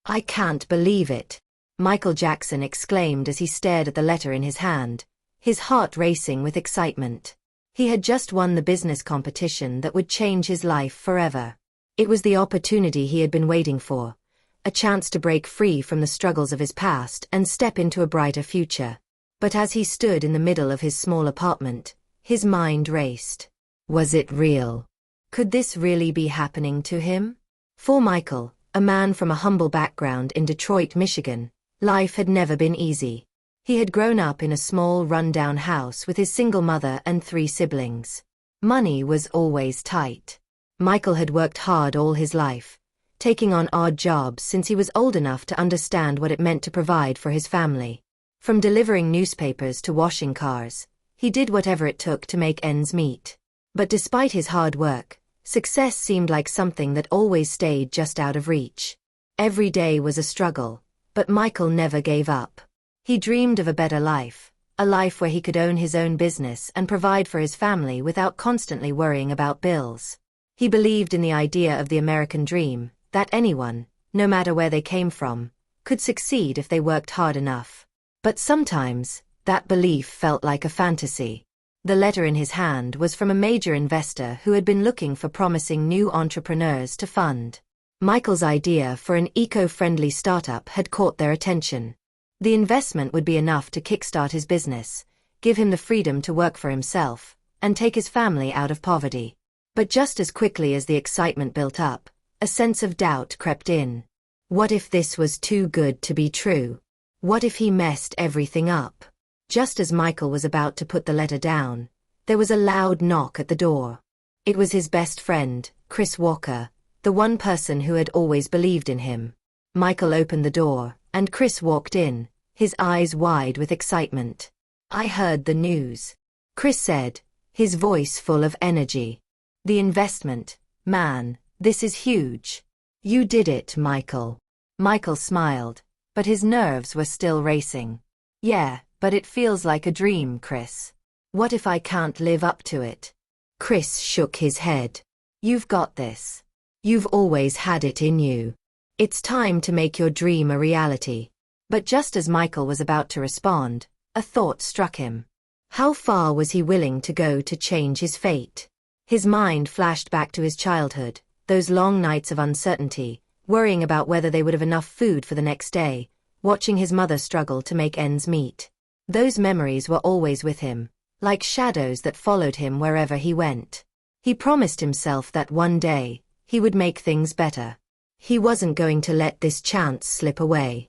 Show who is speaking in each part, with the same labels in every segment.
Speaker 1: I can't believe it, Michael Jackson exclaimed as he stared at the letter in his hand, his heart racing with excitement. He had just won the business competition that would change his life forever. It was the opportunity he had been waiting for, a chance to break free from the struggles of his past and step into a brighter future. But as he stood in the middle of his small apartment, his mind raced. Was it real? Could this really be happening to him? For Michael, a man from a humble background in Detroit, Michigan, life had never been easy. He had grown up in a small, run-down house with his single mother and 3 siblings. Money was always tight. Michael had worked hard all his life, taking on odd jobs since he was old enough to understand what it meant to provide for his family. From delivering newspapers to washing cars, he did whatever it took to make ends meet. But despite his hard work, success seemed like something that always stayed just out of reach. Every day was a struggle, but Michael never gave up. He dreamed of a better life, a life where he could own his own business and provide for his family without constantly worrying about bills. He believed in the idea of the American dream, that anyone, no matter where they came from, could succeed if they worked hard enough. But sometimes, that belief felt like a fantasy. The letter in his hand was from a major investor who had been looking for promising new entrepreneurs to fund. Michael's idea for an eco-friendly startup had caught their attention. The investment would be enough to kickstart his business, give him the freedom to work for himself, and take his family out of poverty. But just as quickly as the excitement built up, a sense of doubt crept in. What if this was too good to be true? What if he messed everything up? Just as Michael was about to put the letter down, there was a loud knock at the door. It was his best friend, Chris Walker, the one person who had always believed in him. Michael opened the door, and Chris walked in, his eyes wide with excitement. I heard the news, Chris said, his voice full of energy. The investment, man, this is huge. You did it, Michael. Michael smiled, but his nerves were still racing. Yeah, but it feels like a dream, Chris. What if I can't live up to it? Chris shook his head. You've got this. You've always had it in you. It's time to make your dream a reality. But just as Michael was about to respond, a thought struck him. How far was he willing to go to change his fate? His mind flashed back to his childhood, those long nights of uncertainty, worrying about whether they would have enough food for the next day, watching his mother struggle to make ends meet. Those memories were always with him, like shadows that followed him wherever he went. He promised himself that one day, he would make things better. He wasn't going to let this chance slip away.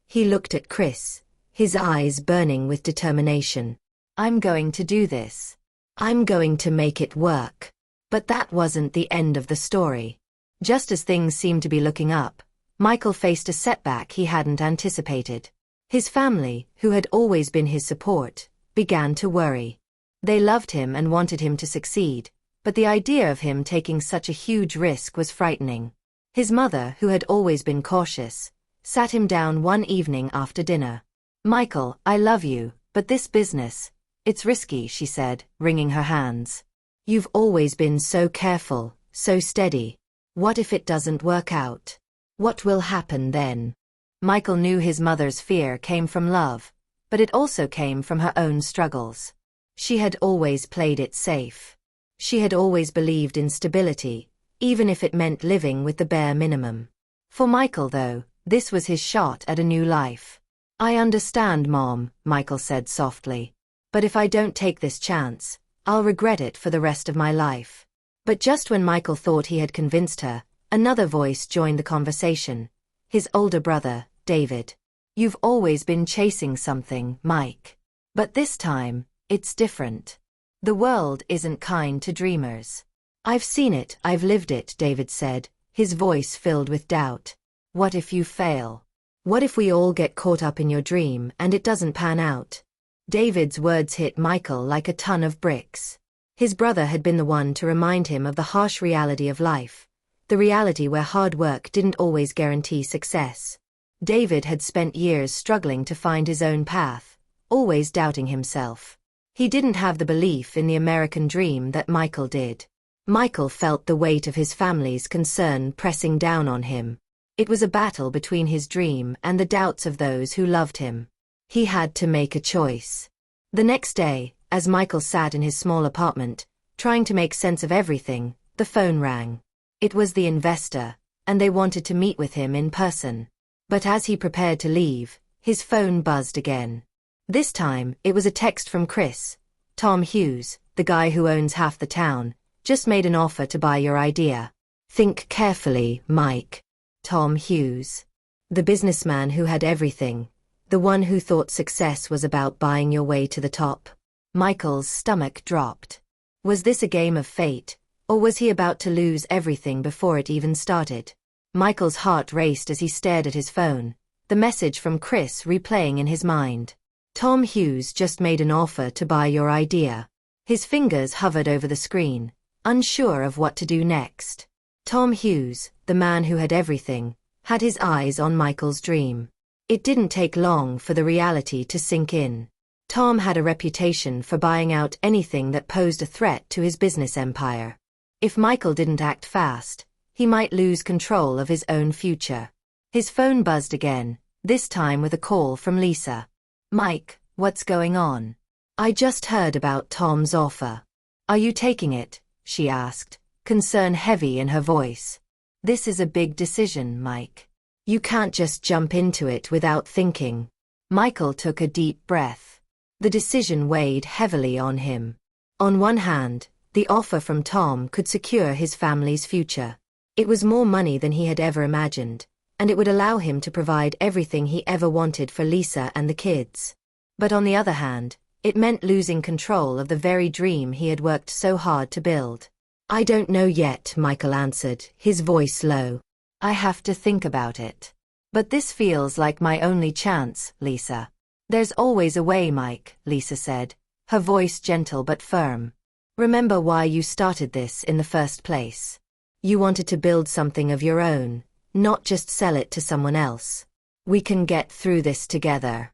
Speaker 1: He looked at Chris, his eyes burning with determination. I'm going to do this. I'm going to make it work. But that wasn't the end of the story. Just as things seemed to be looking up, Michael faced a setback he hadn't anticipated. His family, who had always been his support, began to worry. They loved him and wanted him to succeed, but the idea of him taking such a huge risk was frightening. His mother, who had always been cautious, sat him down one evening after dinner. Michael, I love you, but this business, it's risky, she said, wringing her hands. You've always been so careful, so steady. What if it doesn't work out? What will happen then? Michael knew his mother's fear came from love, but it also came from her own struggles. She had always played it safe. She had always believed in stability, even if it meant living with the bare minimum. For Michael, though, this was his shot at a new life. I understand, Mom, Michael said softly. But if I don't take this chance, I'll regret it for the rest of my life. But just when Michael thought he had convinced her, another voice joined the conversation. His older brother, David. You've always been chasing something, Mike. But this time, it's different. The world isn't kind to dreamers. I've seen it, I've lived it, David said, his voice filled with doubt. What if you fail? What if we all get caught up in your dream and it doesn't pan out? David's words hit Michael like a ton of bricks. His brother had been the one to remind him of the harsh reality of life, the reality where hard work didn't always guarantee success. David had spent years struggling to find his own path, always doubting himself. He didn't have the belief in the American dream that Michael did. Michael felt the weight of his family's concern pressing down on him. It was a battle between his dream and the doubts of those who loved him. He had to make a choice. The next day, as Michael sat in his small apartment, trying to make sense of everything, the phone rang. It was the investor, and they wanted to meet with him in person. But as he prepared to leave, his phone buzzed again. This time, it was a text from Chris. Tom Hughes, the guy who owns half the town, just made an offer to buy your idea. Think carefully, Mike. Tom Hughes. The businessman who had everything. The one who thought success was about buying your way to the top. Michael's stomach dropped. Was this a game of fate, or was he about to lose everything before it even started? Michael's heart raced as he stared at his phone, the message from Chris replaying in his mind. Tom Hughes just made an offer to buy your idea. His fingers hovered over the screen, unsure of what to do next. Tom Hughes, the man who had everything, had his eyes on Michael's dream. It didn't take long for the reality to sink in. Tom had a reputation for buying out anything that posed a threat to his business empire. If Michael didn't act fast, he might lose control of his own future. His phone buzzed again, this time with a call from Lisa. Mike, what's going on? I just heard about Tom's offer. Are you taking it? She asked, concern heavy in her voice. This is a big decision, Mike. You can't just jump into it without thinking. Michael took a deep breath. The decision weighed heavily on him. On one hand, the offer from Tom could secure his family's future. It was more money than he had ever imagined, and it would allow him to provide everything he ever wanted for Lisa and the kids. But on the other hand, it meant losing control of the very dream he had worked so hard to build. I don't know yet, Michael answered, his voice low. I have to think about it. But this feels like my only chance, Lisa. There's always a way, Mike, Lisa said, her voice gentle but firm. Remember why you started this in the first place. You wanted to build something of your own, not just sell it to someone else. We can get through this together.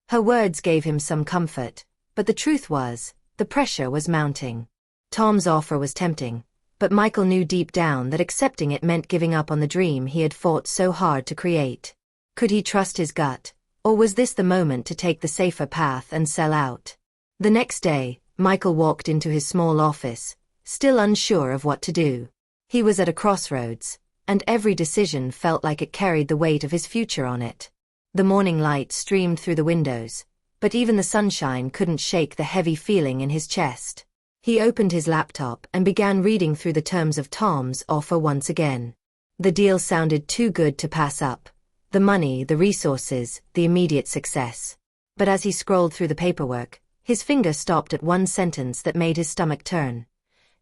Speaker 1: Her words gave him some comfort, but the truth was, the pressure was mounting. Tom's offer was tempting, but Michael knew deep down that accepting it meant giving up on the dream he had fought so hard to create. Could he trust his gut, or was this the moment to take the safer path and sell out? The next day, Michael walked into his small office, still unsure of what to do. He was at a crossroads, and every decision felt like it carried the weight of his future on it. The morning light streamed through the windows, but even the sunshine couldn't shake the heavy feeling in his chest. He opened his laptop and began reading through the terms of Tom's offer once again. The deal sounded too good to pass up. The money, the resources, the immediate success. But as he scrolled through the paperwork, his finger stopped at one sentence that made his stomach turn.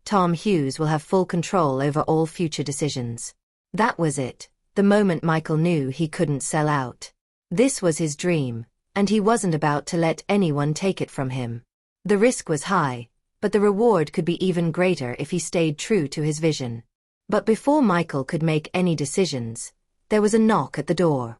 Speaker 1: Tom Hughes will have full control over all future decisions. That was it, the moment Michael knew he couldn't sell out. This was his dream, and he wasn't about to let anyone take it from him. The risk was high, but the reward could be even greater if he stayed true to his vision. But before Michael could make any decisions, there was a knock at the door.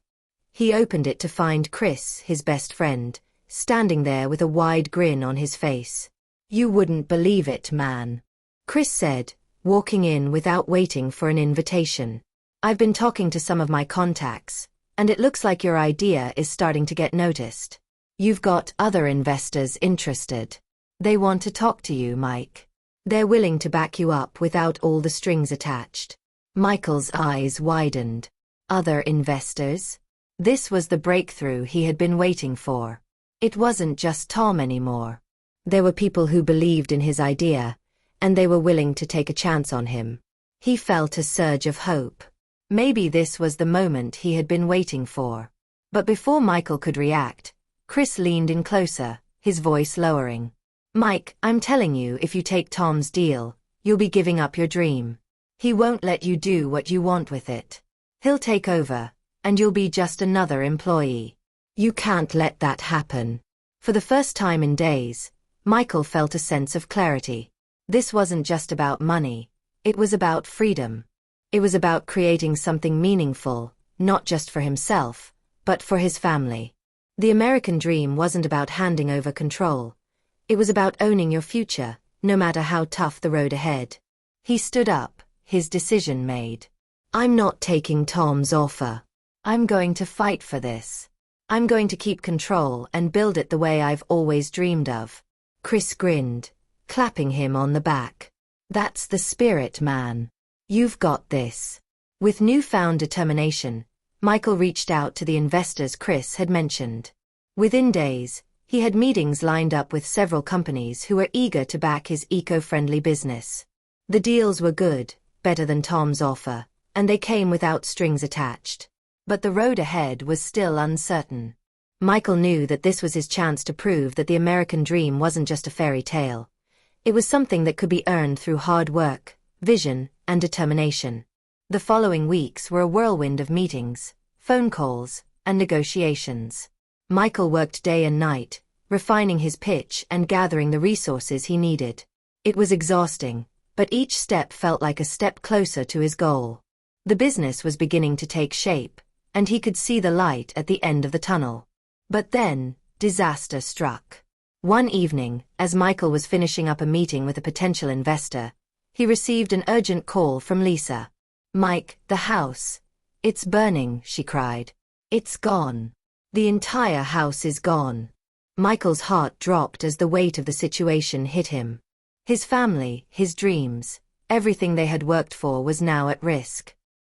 Speaker 1: He opened it to find Chris, his best friend, standing there with a wide grin on his face. You wouldn't believe it, man. Chris said, walking in without waiting for an invitation. I've been talking to some of my contacts, and it looks like your idea is starting to get noticed. You've got other investors interested. They want to talk to you, Mike. They're willing to back you up without all the strings attached. Michael's eyes widened. Other investors? This was the breakthrough he had been waiting for. It wasn't just Tom anymore. There were people who believed in his idea, and they were willing to take a chance on him. He felt a surge of hope. Maybe this was the moment he had been waiting for. But before Michael could react, Chris leaned in closer, his voice lowering. Mike, I'm telling you, if you take Tom's deal, you'll be giving up your dream. He won't let you do what you want with it. He'll take over, and you'll be just another employee. You can't let that happen. For the first time in days, Michael felt a sense of clarity. This wasn't just about money, it was about freedom. It was about creating something meaningful, not just for himself, but for his family. The American dream wasn't about handing over control. It was about owning your future, no matter how tough the road ahead. He stood up, his decision made. I'm not taking Tom's offer. I'm going to fight for this. I'm going to keep control and build it the way I've always dreamed of. Chris grinned, clapping him on the back. That's the spirit, man. You've got this. With newfound determination, Michael reached out to the investors Chris had mentioned. Within days, he had meetings lined up with several companies who were eager to back his eco-friendly business. The deals were good, better than Tom's offer, and they came without strings attached. But the road ahead was still uncertain. Michael knew that this was his chance to prove that the American dream wasn't just a fairy tale. It was something that could be earned through hard work, vision, and determination. The following weeks were a whirlwind of meetings, phone calls, and negotiations. Michael worked day and night, refining his pitch and gathering the resources he needed. It was exhausting, but each step felt like a step closer to his goal. The business was beginning to take shape, and he could see the light at the end of the tunnel. But then, disaster struck. One evening, as Michael was finishing up a meeting with a potential investor, he received an urgent call from Lisa. "Mike, the house. It's burning," she cried. "It's gone. The entire house is gone." Michael's heart dropped as the weight of the situation hit him. His family, his dreams, everything they had worked for was now at risk.